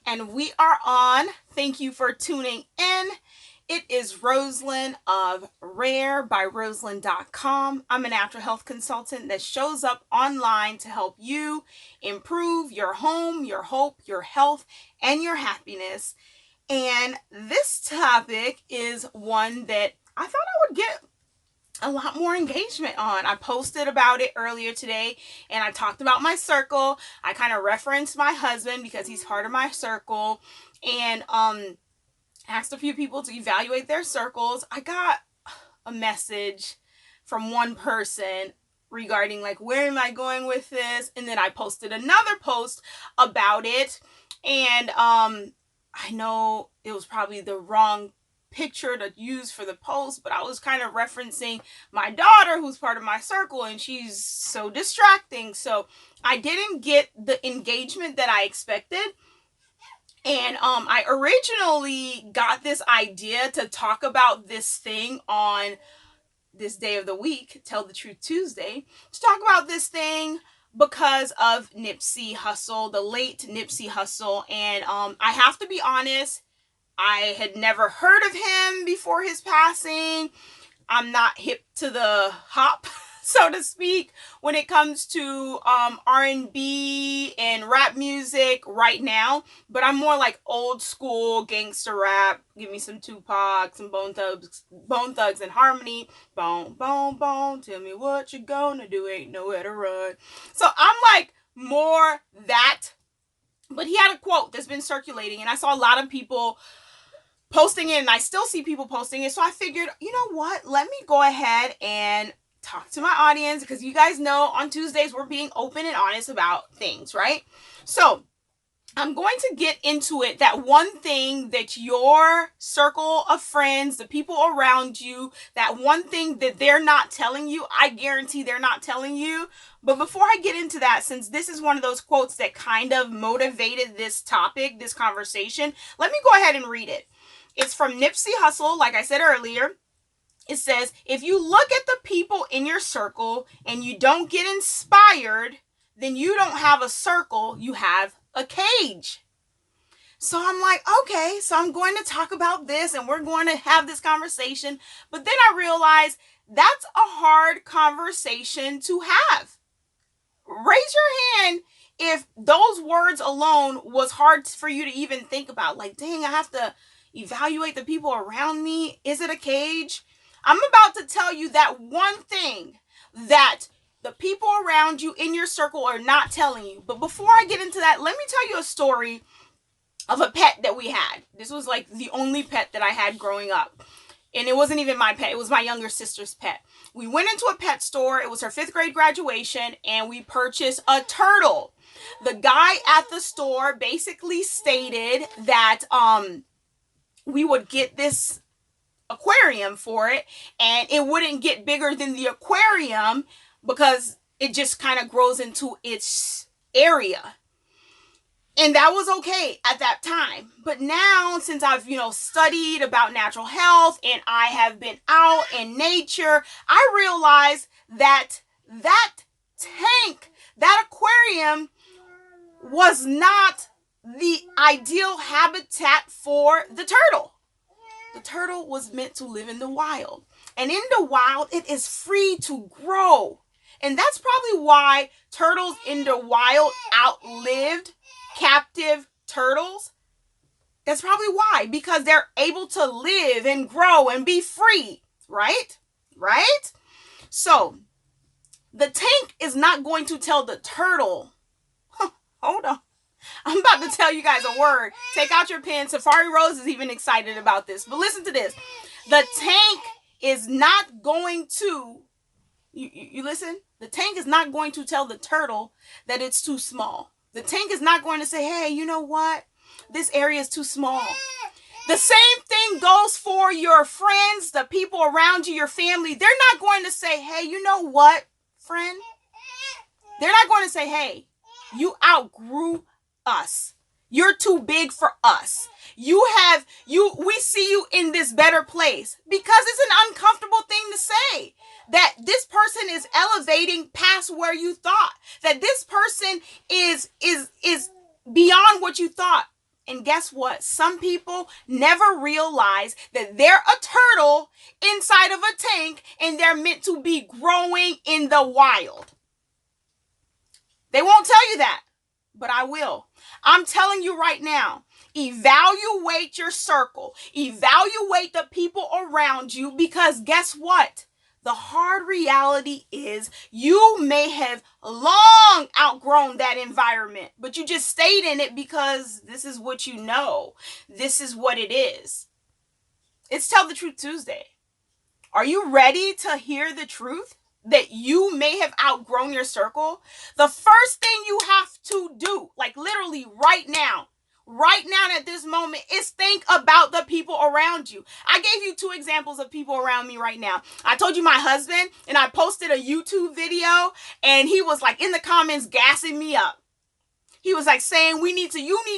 and we are on. Thank you for tuning in. It is Roselyne of Rare by Roselyne.com. I'm a natural health consultant that shows up online to help you improve your home, your hope, your health, and your happiness. And this topic is one that I thought I would get a lot more engagement on. I posted about it earlier today and I talked about my circle. I kind of referenced my husband because he's part of my circle, and asked a few people to evaluate their circles. I got a message from one person regarding like, where am I going with this? And then I posted another post about it, and I know it was probably the wrong picture to use for the post, but I was kind of referencing my daughter who's part of my circle, and she's so distracting, so I didn't get the engagement that I expected. And I originally got this idea to talk about this thing on this day of the week, Tell the Truth Tuesday, to talk about this thing because of Nipsey Hussle, the late Nipsey Hussle. And I have to be honest, I had never heard of him before his passing. I'm not hip to the hop, so to speak, when it comes to R&B and rap music right now. But I'm more like old school gangster rap. Give me some Tupac, some Bone Thugs and Harmony. Bone, bone, bone, tell me what you gonna do, ain't nowhere to run. So I'm like more that. But he had a quote that's been circulating, and I saw a lot of people posting it, and I still see people posting it. So I figured, you know what? Let me go ahead and talk to my audience, because you guys know on Tuesdays we're being open and honest about things, right? So I'm going to get into it. That one thing that your circle of friends, the people around you, that one thing that they're not telling you, I guarantee they're not telling you. But before I get into that, since this is one of those quotes that kind of motivated this topic, this conversation, let me go ahead and read it. It's from Nipsey Hussle, like I said earlier. It says, if you look at the people in your circle and you don't get inspired, then you don't have a circle, you have a cage. So I'm like, okay, so I'm going to talk about this and we're going to have this conversation. But then I realized that's a hard conversation to have. Raise your hand if those words alone was hard for you to even think about. Like, dang, I have to evaluate the people around me. Is it a cage? I'm about to tell you that one thing that the people around you in your circle are not telling you. But before I get into that, let me tell you a story of a pet that we had. This was like the only pet that I had growing up. And it wasn't even my pet. It was my younger sister's pet. We went into a pet store. It was her 5th grade graduation, and we purchased a turtle. The guy at the store basically stated that we would get this aquarium for it, and it wouldn't get bigger than the aquarium because it just kind of grows into its area. And that was okay at that time. But now, since I've, studied about natural health and I have been out in nature, I realized that tank, that aquarium was not the ideal habitat for the turtle. The turtle was meant to live in the wild. And in the wild, it is free to grow. And that's probably why turtles in the wild outlived captive turtles. That's probably why. Because they're able to live and grow and be free. Right? Right? So, the tank is not going to tell the turtle. Hold on. I'm about to tell you guys a word. Take out your pen. Safari Rose is even excited about this. But listen to this. The tank is not going to, you listen? The tank is not going to tell the turtle that it's too small. The tank is not going to say, hey, you know what? This area is too small. The same thing goes for your friends, the people around you, your family. They're not going to say, hey, you know what, friend? They're not going to say, hey, you outgrew us. You're too big for us. We see you in this better place, because it's an uncomfortable thing to say that this person is elevating past where you thought, that this person is beyond what you thought. And guess what? Some people never realize that they're a turtle inside of a tank and they're meant to be growing in the wild. They won't tell you that, but I will. I'm telling you right now, evaluate your circle. Evaluate the people around you, because guess what? The hard reality is you may have long outgrown that environment, but you just stayed in it because this is what you know. This is what it is. It's Tell the Truth Tuesday. Are you ready to hear the truth? That you may have outgrown your circle? The first thing you have to do, like literally right now at this moment, is think about the people around you. I gave you 2 examples of people around me right now. I told you my husband, and I posted a YouTube video, and he was like in the comments gassing me up. He was like saying, you need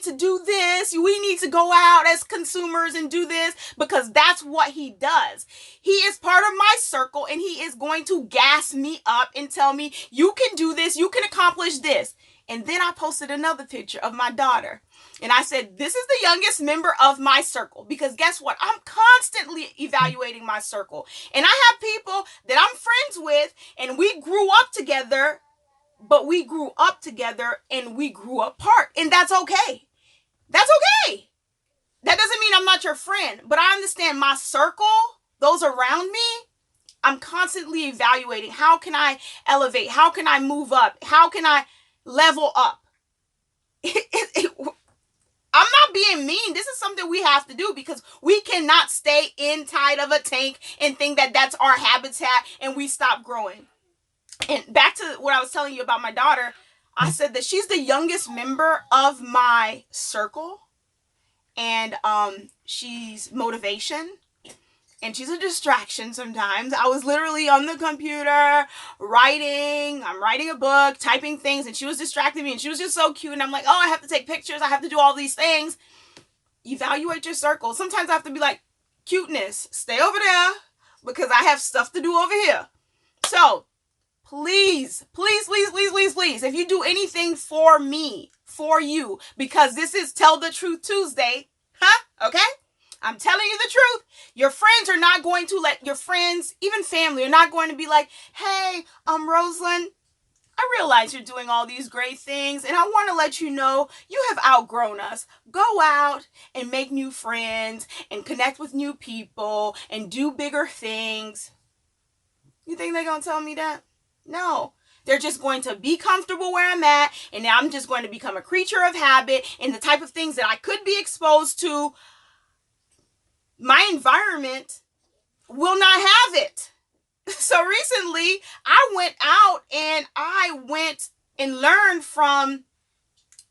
to do this. We need to go out as consumers and do this, because that's what he does. He is part of my circle, and he is going to gas me up and tell me, you can do this. You can accomplish this. And then I posted another picture of my daughter. And I said, this is the youngest member of my circle, because guess what? I'm constantly evaluating my circle. And I have people that I'm friends with, and we grew up together, but we grew up together and we grew apart. And that's okay. That's okay. That doesn't mean I'm not your friend, but I understand my circle, those around me, I'm constantly evaluating. How can I elevate? How can I move up? How can I level up? I'm not being mean. This is something we have to do, because we cannot stay inside of a tank and think that that's our habitat and we stop growing. And back to what I was telling you about my daughter, I said that she's the youngest member of my circle, and she's motivation, and she's a distraction sometimes. I was literally on the computer writing. I'm writing a book, typing things, and she was distracting me, and she was just so cute. And I'm like, oh, I have to take pictures. I have to do all these things. Evaluate your circle. Sometimes I have to be like, cuteness, stay over there, because I have stuff to do over here. So please, if you do anything for me, for you, because this is Tell the Truth Tuesday, okay? I'm telling you the truth. Your friends are not going to let your friends, even family, are not going to be like, hey, Roselyne, I realize you're doing all these great things, and I want to let you know you have outgrown us. Go out and make new friends and connect with new people and do bigger things. You think they're going to tell me that? No. They're just going to be comfortable where I'm at, and now I'm just going to become a creature of habit, and the type of things that I could be exposed to, my environment will not have it. So recently, I went out and I went and learned from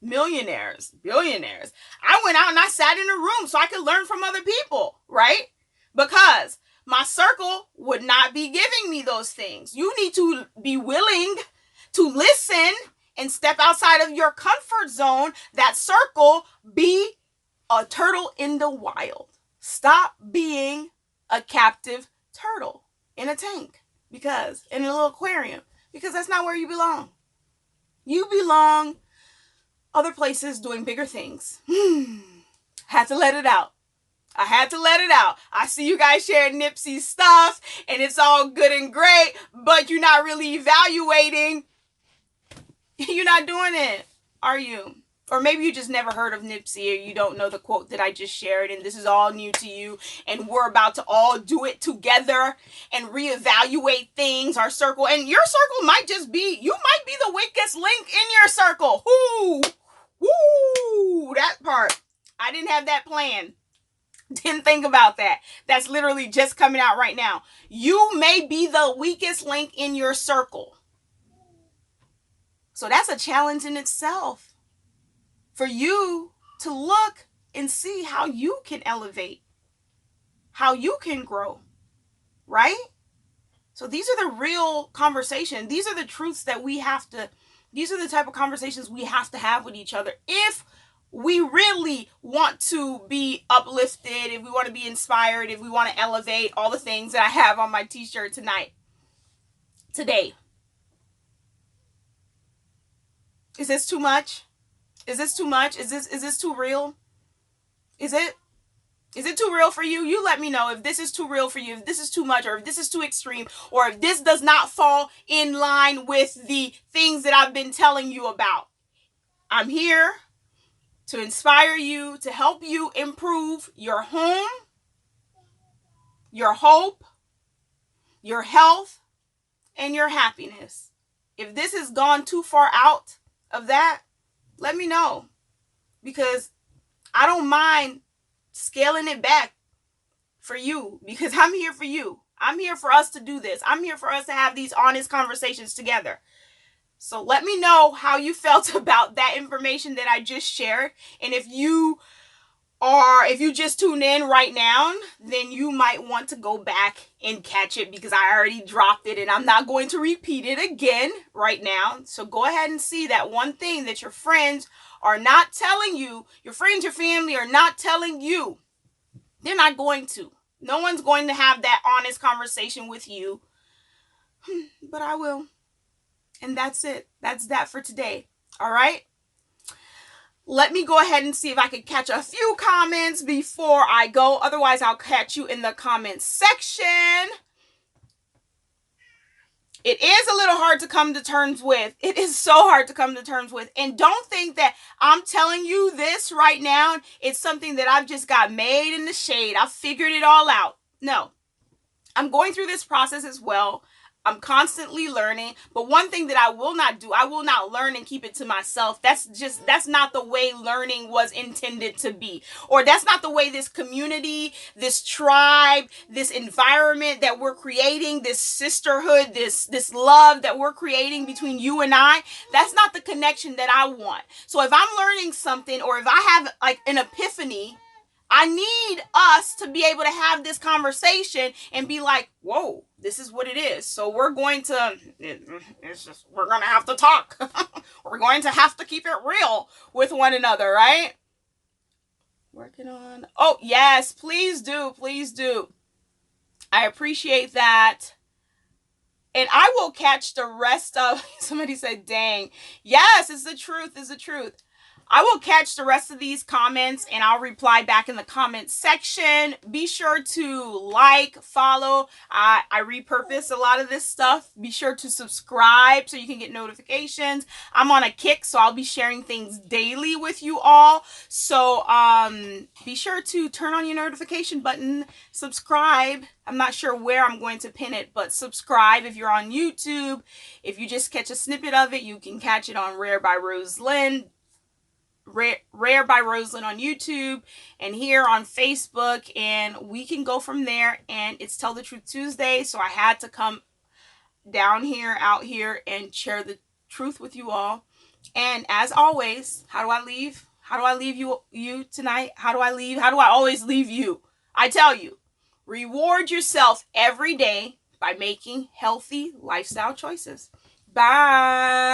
millionaires, billionaires. I went out and I sat in a room so I could learn from other people, right? Because my circle would not be giving me those things. You need to be willing to listen and step outside of your comfort zone. That circle, be a turtle in the wild. Stop being a captive turtle in a tank, because in a little aquarium, because that's not where you belong. You belong other places doing bigger things. Had to let it out. I had to let it out. I see you guys sharing Nipsey's stuff, and it's all good and great, but you're not really evaluating. You're not doing it, are you? Or maybe you just never heard of Nipsey, or you don't know the quote that I just shared, and this is all new to you, and we're about to all do it together and reevaluate things, our circle. And your circle might just be, you might be the weakest link in your circle. Woo, that part. I didn't have that plan. Didn't think about that. That's literally just coming out right now. You may be the weakest link in your circle. So that's a challenge in itself, for you to look and see how you can elevate, how you can grow, right? So these are the real conversations. These are the truths that we have to, these are the type of conversations we have to have with each other if we really want to be uplifted, if we want to be inspired, if we want to elevate, all the things that I have on my t-shirt today. Is this too much? Is this too much? Is this too real? Is it? Is it too real for you? You let me know if this is too real for you, if this is too much, or if this is too extreme, or if this does not fall in line with the things that I've been telling you about. I'm here to inspire you, to help you improve your home, your hope, your health, and your happiness. If this has gone too far out of that, let me know, because I don't mind scaling it back for you, because I'm here for you. I'm here for us to do this. I'm here for us to have these honest conversations together. So let me know how you felt about that information that I just shared. And if you just tuned in right now, then you might want to go back and catch it, because I already dropped it and I'm not going to repeat it again right now. So go ahead and see that one thing that your friends are not telling you, your friends, your family are not telling you. They're not going to. No one's going to have that honest conversation with you. But I will. And that's it. That's that for today. All right? Let me go ahead and see if I can catch a few comments before I go. Otherwise, I'll catch you in the comments section. It is a little hard to come to terms with. It is so hard to come to terms with. And don't think that I'm telling you this right now. It's something that I've just got made in the shade. I've figured it all out. No. I'm going through this process as well. I'm constantly learning. But one thing that I will not do, I will not learn and keep it to myself. That's not the way learning was intended to be. Or that's not the way this community, this tribe, this environment that we're creating, this sisterhood, this love that we're creating between you and I, that's not the connection that I want. So if I'm learning something, or if I have like an epiphany, I need us to be able to have this conversation and be like, whoa, this is what it is. So we're going to have to talk. We're going to have to keep it real with one another, right? Working on, oh, yes, please do. Please do. I appreciate that. And I will catch the rest of, somebody said, dang. Yes, it's the truth. It's the truth. I will catch the rest of these comments and I'll reply back in the comments section. Be sure to like, follow. I repurpose a lot of this stuff. Be sure to subscribe so you can get notifications. I'm on a kick, so I'll be sharing things daily with you all. So be sure to turn on your notification button, subscribe. I'm not sure where I'm going to pin it, but subscribe if you're on YouTube. If you just catch a snippet of it, you can catch it on Rare by Roselyne. Rare by Roselyne on YouTube and here on Facebook, and we can go from there. And it's Tell the Truth Tuesday, so I had to come down here, out here, and share the truth with you all. And as always, how do I leave? How do I leave you tonight? How do I always leave you? I tell you, reward yourself every day by making healthy lifestyle choices. Bye.